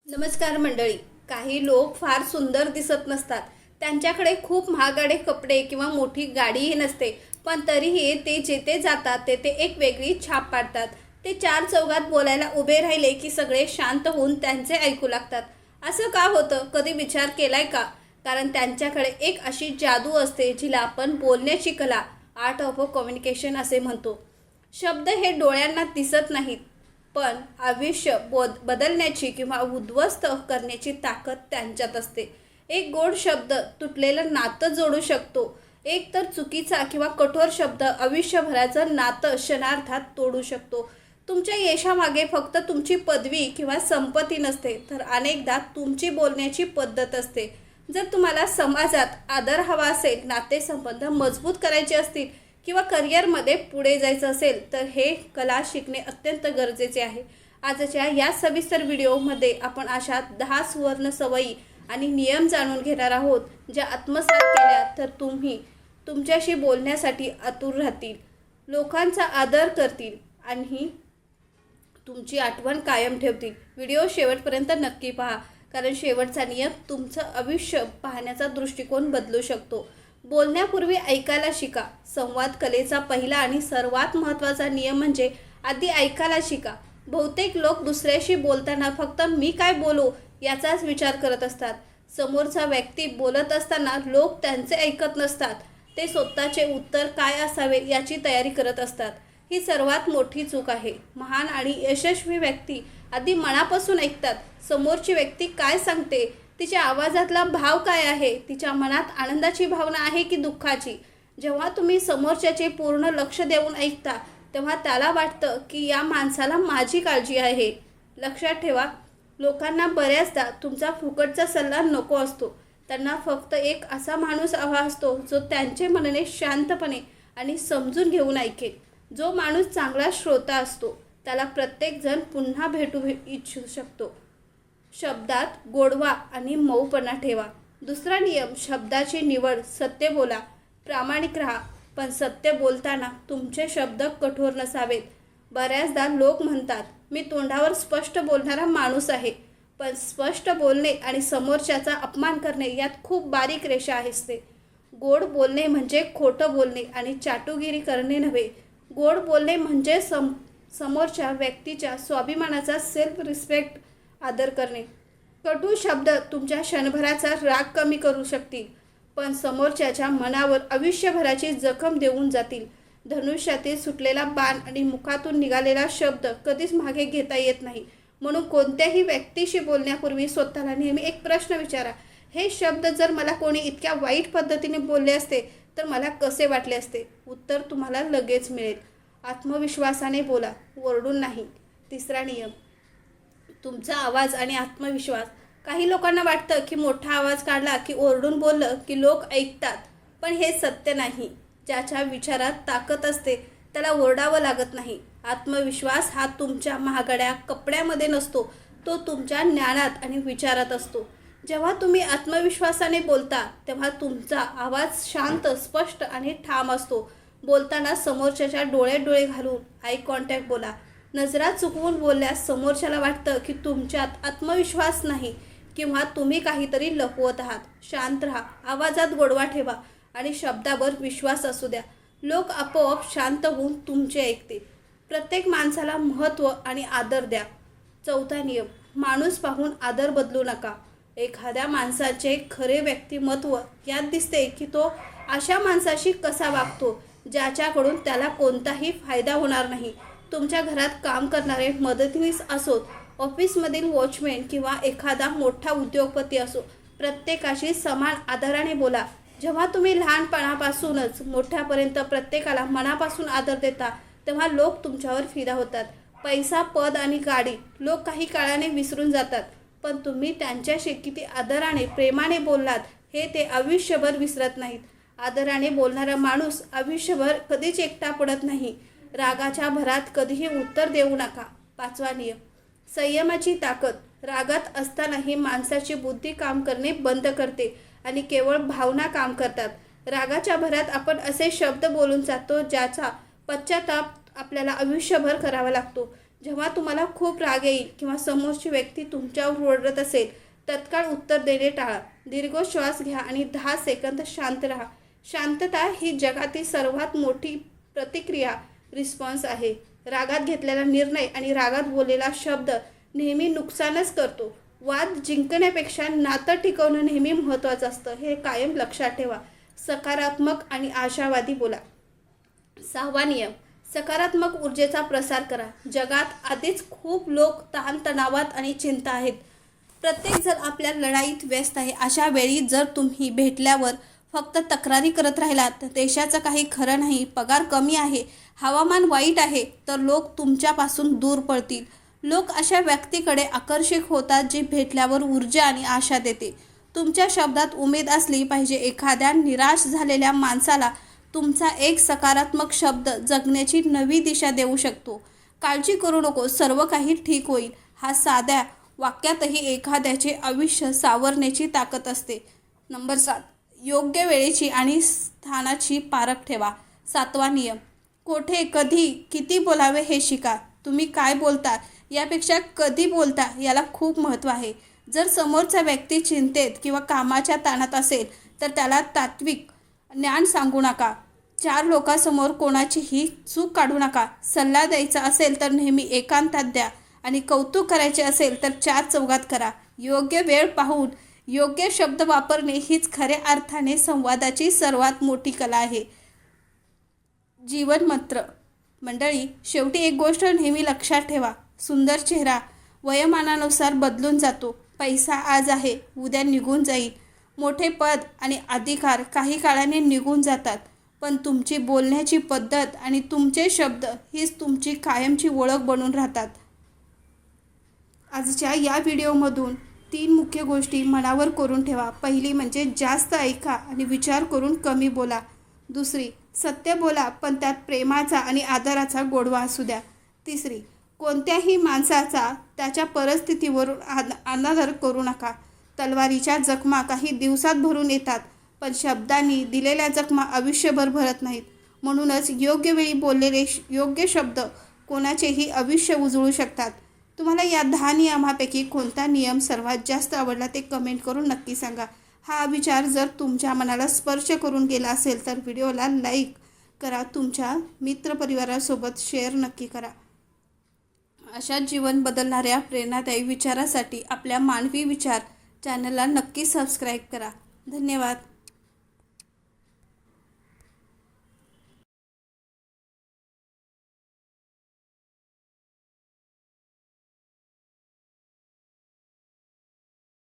नमस्कार मंडळी. काही लोक फार सुंदर दिसत नसतात, त्यांच्याकडे खूप महागडे कपडे किंवा मोठी गाडीही नसते, पण तरीही ते जिथे जातात तेथे एक वेगळी छाप पाडतात. ते चार चौघात बोलायला उभे राहिले की सगळे शांत होऊन त्यांचे ऐकू लागतात. असं का होतं, कधी विचार केलाय का? कारण त्यांच्याकडे एक अशी जादू असते जिला आपण बोलण्याची कला, आर्ट ऑफ कम्युनिकेशन असे म्हणतो. शब्द हे डोळ्यांना दिसत नाहीत, पण आयुष्य बदलण्याची किंवा उद्ध्वस्त करण्याची ताकद त्यांच्यात असते. एक गोड शब्द तुटलेलं नातं जोडू शकतो, एक तर चुकीचा किंवा कठोर शब्द आयुष्यभराचं नातं क्षणार्धात तोडू शकतो. तुमच्या यशामागे फक्त तुमची पदवी किंवा संपत्ती नसते, तर अनेकदा तुमची बोलण्याची पद्धत असते. जर तुम्हाला समाजात आदर हवा असेल, नातेसंबंध मजबूत करायचे असतील किंवा करिअरमध्ये पुढे जायचं असेल, तर हे कला शिकणे अत्यंत गरजेचे आहे. आजच्या या सविस्तर व्हिडिओमध्ये आपण अशा 10 सुवर्ण सवयी आणि नियम जाणून घेणार आहोत, ज्या आत्मसात केल्या तर तुम्ही तुमच्याशी बोलण्यासाठी आतुर राहतील, लोकांचा आदर करतील आणि तुमची आठवण कायम ठेवतील. व्हिडिओ शेवटपर्यंत नक्की पहा, कारण शेवटचा नियम तुमचं आयुष्य पाहण्याचा दृष्टिकोन बदलू शकतो. बोलण्यापूर्वी ऐकायला शिका. संवाद कलेचा पहिला आणि सर्वात महत्त्वाचा नियम म्हणजे आधी ऐकायला शिका. बहुतेक लोक दुसऱ्याशी बोलताना फक्त मी काय बोलू याचाच विचार करत असतात. समोरचा व्यक्ती बोलत असताना लोक त्यांचे ऐकत नसतात, ते स्वतःचे उत्तर काय असावे याची तयारी करत असतात. ही सर्वात मोठी चूक आहे. महान आणि यशस्वी व्यक्ती आधी मनापासून ऐकतात. समोरची व्यक्ती काय सांगते, तिच्या आवाजातला भाव काय आहे, तिच्या मनात आनंदाची भावना आहे की दुःखाची. जेव्हा तुम्ही समोरच्याचे पूर्ण लक्ष देऊन ऐकता, तेव्हा त्याला वाटतं की या माणसाला माझी काळजी आहे. लक्षात ठेवा, लोकांना बऱ्याचदा तुमचा फुकटचा सल्ला नको असतो. त्यांना फक्त एक असा माणूस हवा असतो जो त्यांचे म्हणणे शांतपणे आणि समजून घेऊन ऐकेल. जो माणूस चांगला श्रोता असतो त्याला प्रत्येकजण पुन्हा भेटू इच्छू शकतो. शब्दात गोडवा आणि मऊपणा ठेवा. दुसरा नियम, शब्दाची निवड. सत्य बोला, प्रामाणिक राहा, पण सत्य बोलताना तुमचे शब्द कठोर नसावेत. बऱ्याचदा लोक म्हणतात मी तोंडावर स्पष्ट बोलणारा माणूस आहे, पण स्पष्ट बोलणे आणि समोरच्याचा अपमान करणे यात खूप बारीक रेषा असते. गोड बोलणे म्हणजे खोटं बोलणे आणि चाटुगिरी करणे नव्हे. गोड बोलणे म्हणजे समोरच्या व्यक्तीच्या स्वाभिमानाचा सेल्फ रिस्पेक्ट आदर करणे. कटू शब्द तुमच्या क्षणभराचा राग कमी करू शकतील, पण समोरच्याच्या मनावर आयुष्यभराची जखम देऊन जातील. धनुष्यातील सुटलेला बाण आणि मुखातून निघालेला शब्द कधीच मागे घेता येत नाही. म्हणून कोणत्याही व्यक्तीशी बोलण्यापूर्वी स्वतःला नेहमी एक प्रश्न विचारा, हे शब्द जर मला कोणी इतक्या वाईट पद्धतीने बोलले असते तर मला कसे वाटले असते? उत्तर तुम्हाला लगेच मिळेल. आत्मविश्वासाने बोला, ओरडून नाही. तिसरा नियम, तुमचा आवाज आणि आत्मविश्वास. काही लोकांना वाटतं की मोठा आवाज काढला की ओरडून बोललं की लोक ऐकतात, पण हे सत्य नाही. ज्याच्या विचारात ताकद असते त्याला ओरडावं लागत नाही. आत्मविश्वास हा तुमच्या महागड्या कपड्यामध्ये नसतो, तो तुमच्या ज्ञानात आणि विचारात असतो. जेव्हा तुम्ही आत्मविश्वासाने बोलता तेव्हा तुमचा आवाज शांत, स्पष्ट आणि ठाम असतो. बोलताना समोरच्याच्या डोळ्यात डोळे घालून आय कॉन्टॅक्ट बोला. नजरा चुकवून बोलल्यास समोरच्याला वाटतं की तुमच्यात आत्मविश्वास नाही किंवा तुम्ही काहीतरी लपवत आहात. शांत राहा, आवाजात गोडवा ठेवा आणि शब्दावर विश्वास असू द्या. लोक आपोआप शांत होऊन तुमचे ऐकतील. प्रत्येक माणसाला महत्त्व आणि आदर द्या. चौथा नियम, माणूस पाहून आदर बदलू नका. एखाद्या माणसाचे खरे व्यक्तिमत्व यात दिसते की तो अशा माणसाशी कसा वागतो ज्याच्याकडून त्याला कोणताही फायदा होणार नाही. तुमच्या घरात काम करणारे मदतनीस असोत, ऑफिसमधील वॉचमॅन किंवा एखादा मोठा उद्योगपती असो, प्रत्येकाशी समान आदराने बोला. जेव्हा तुम्ही लहानपणापासूनच मोठ्यापर्यंत प्रत्येकाला मनापासून आदर देता, तेव्हा लोक तुमच्यावर फिदा होतात. पैसा, पद आणि गाडी लोक काही काळाने विसरून जातात, पण तुम्ही त्यांच्याशी किती आदराने, प्रेमाने बोललात हे ते आयुष्यभर विसरत नाहीत. आदराने बोलणारा माणूस आयुष्यभर कधीच एकटा पडत नाही. रागाच्या भरात कधीही उत्तर देऊ नका. पाचवा नियम, संयमाची ताकद. रागात असतानाही माणसाची बुद्धी काम करणे बंद करते आणि केवळ भावना काम करतात. रागाच्या भरात आपण असे शब्द बोलून जातो ज्याचा पश्चाताप आपल्याला आयुष्यभर करावा लागतो. जेव्हा तुम्हाला खूप राग येईल किंवा समोरची व्यक्ती तुमच्यावर ओरडत असेल, तत्काळ उत्तर देणे टाळा. दीर्घ श्वास घ्या आणि 10 सेकंद शांत राहा. शांतता ही जगातील सर्वात मोठी प्रतिक्रिया रिस्पॉन्स आहे. रागात घेतलेला निर्णय आणि रागात बोललेला शब्द नेहमी नुकसानच करतो. वाद जिंकण्यापेक्षा नातं टिकवणं नेहमी महत्त्वाचं असतं, हे कायम लक्षात ठेवा. सकारात्मक आणि आशावादी बोला. 6वा नियम, सकारात्मक ऊर्जेचा प्रसार करा. जगात आधीच खूप लोक ताणतणावात आणि चिंता आहेत. प्रत्येकजण आपल्या लढाईत व्यस्त आहे. अशा वेळी जर तुम्ही भेटल्यावर फक्त तक्रारी करत राहिलात तर देशाचं काही खरं नाही. पगार कमी आहे, हवामान वाईट आहे, तर लोक तुमच्यापासून दूर पळतील. लोक अशा व्यक्तीकडे आकर्षित होतात जी भेटल्यावर ऊर्जा आणि आशा देते. तुमच्या शब्दात उमेद असली पाहिजे. एखाद्या निराश झालेल्या माणसाला तुमचा एक सकारात्मक शब्द जगण्याची नवी दिशा देऊ शकतो. काळजी करू नको, सर्व काही ठीक होईल. हा साध्या वाक्यातही एखाद्याचे आयुष्य सावरण्याची ताकद असते. नंबर 7, योग्य वेळेची आणि स्थानाची पारख ठेवा. 7वा नियम, कोठे, कधी, किती बोलावे हे शिका. तुम्ही काय बोलता यापेक्षा कधी बोलता याला खूप महत्त्व आहे. जर समोरचा व्यक्ती चिंतेत किंवा कामाच्या ताणात असेल तर त्याला तात्विक ज्ञान सांगू नका. 4 लोकांसमोर कोणाचीही चूक काढू नका. सल्ला द्यायचा असेल तर नेहमी एकांतात द्या आणि कौतुक करायचे असेल तर 4 चौघात करा. योग्य वेळ पाहून योग्य शब्द वापरणे हीच खऱ्या अर्थाने संवादाची सर्वात मोठी कला आहे. जीवनमंत्र. मंडळी, शेवटी एक गोष्ट नेहमी लक्षात ठेवा. सुंदर चेहरा वयोमानानुसार बदलून जातो. पैसा आज आहे, उद्या निघून जाईल. मोठे पद आणि अधिकार काही काळाने निघून जातात, पण तुमची बोलण्याची पद्धत आणि तुमचे शब्द हीच तुमची कायमची ओळख बनून राहतात. आजच्या या व्हिडिओमधून 3 मुख्य गोष्टी मनावर करून ठेवा. पहिली म्हणजे जास्त ऐका आणि विचार करून कमी बोला. दुसरी, सत्य बोला पण त्यात प्रेमाचा आणि आदराचा गोडवा असू द्या. तिसरी, कोणत्याही माणसाचा त्याच्या परिस्थितीवरून अनादर करू नका. तलवारीच्या जखमा काही दिवसात भरून येतात, पण शब्दांनी दिलेल्या जखमा आयुष्यभर भरत नाहीत. म्हणूनच योग्य वेळी बोललेले योग्य शब्द कोणाचेही आयुष्य उजळू शकतात. तुम्हाला या 10 नियमापैकी कोणता नियम सर्वात जास्त आवडला ते कमेंट करून नक्की सांगा. हा विचार जर तुमच्या मनाला स्पर्श करून गेला असेल तर व्हिडिओला लाईक करा. तुमच्या मित्रपरिवारासोबत शेअर नक्की करा. अशा जीवन बदलणाऱ्या प्रेरणादायी विचारासाठी आपल्या मानवी विचार चॅनलला नक्की सबस्क्राईब करा. धन्यवाद.